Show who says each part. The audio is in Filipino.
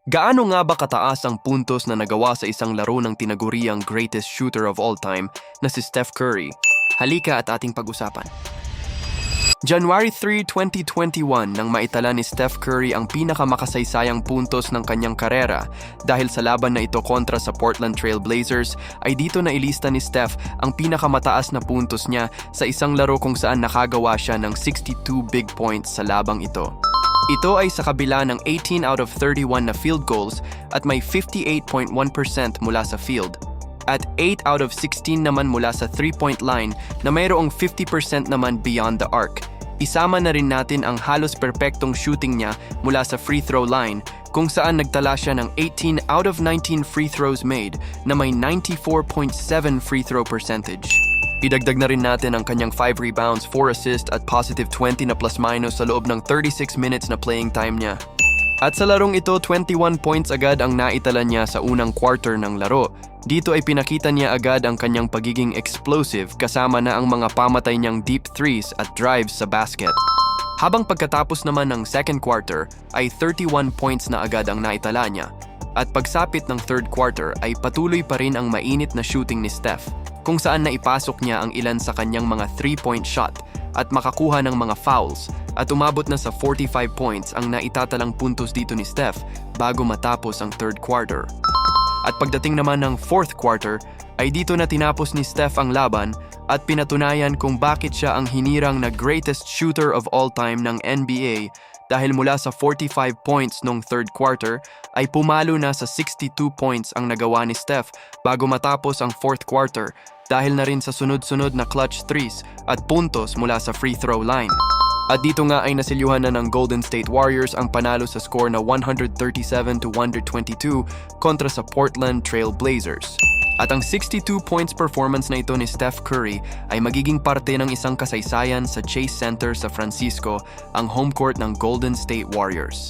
Speaker 1: Gaano nga ba kataas ang puntos na nagawa sa isang laro ng tinaguriang greatest shooter of all time na si Steph Curry? Halika at ating pag-usapan. January 3, 2021 nang maitala ni Steph Curry ang pinakamakasaysayang puntos ng kanyang karera dahil sa laban na ito kontra sa Portland Trail Blazers ay dito na ilista ni Steph ang pinakamataas na puntos niya sa isang laro kung saan nakagawa siya ng 62 big points sa labang ito. Ito ay sa kabila ng 18 out of 31 na field goals at may 58.1% mula sa field. At 8 out of 16 naman mula sa 3-point line na mayroong 50% naman beyond the arc. Isama na rin natin ang halos perpektong shooting niya mula sa free throw line kung saan nagtala siya ng 18 out of 19 free throws made na may 94.7 free throw percentage. Idagdag na rin natin ang kanyang 5 rebounds, 4 assists at positive 20 na plus-minus sa loob ng 36 minutes na playing time niya. At sa larong ito, 21 points agad ang naitala niya sa unang quarter ng laro. Dito ay pinakita niya agad ang kanyang pagiging explosive kasama na ang mga pamatay niyang deep threes at drives sa basket. Habang pagkatapos naman ng second quarter ay 31 points na agad ang naitala niya. At pagsapit ng third quarter ay patuloy pa rin ang mainit na shooting ni Steph kung saan naipasok niya ang ilan sa kanyang mga 3-point shot at makakuha ng mga fouls at umabot na sa 45 points ang naitatalang puntos dito ni Steph bago matapos ang third quarter. At pagdating naman ng fourth quarter ay dito na tinapos ni Steph ang laban at pinatunayan kung bakit siya ang hinirang na greatest shooter of all time ng NBA dahil mula sa 45 points noong third quarter ay pumalo na sa 62 points ang nagawa ni Steph bago matapos ang fourth quarter dahil na rin sa sunod-sunod na clutch threes at puntos mula sa free throw line. At dito nga ay nasilyuhan na ng Golden State Warriors ang panalo sa score na 137-122 kontra sa Portland Trail Blazers. At ang 62 points performance na ito ni Steph Curry ay magiging parte ng isang kasaysayan sa Chase Center sa Francisco, ang home court ng Golden State Warriors.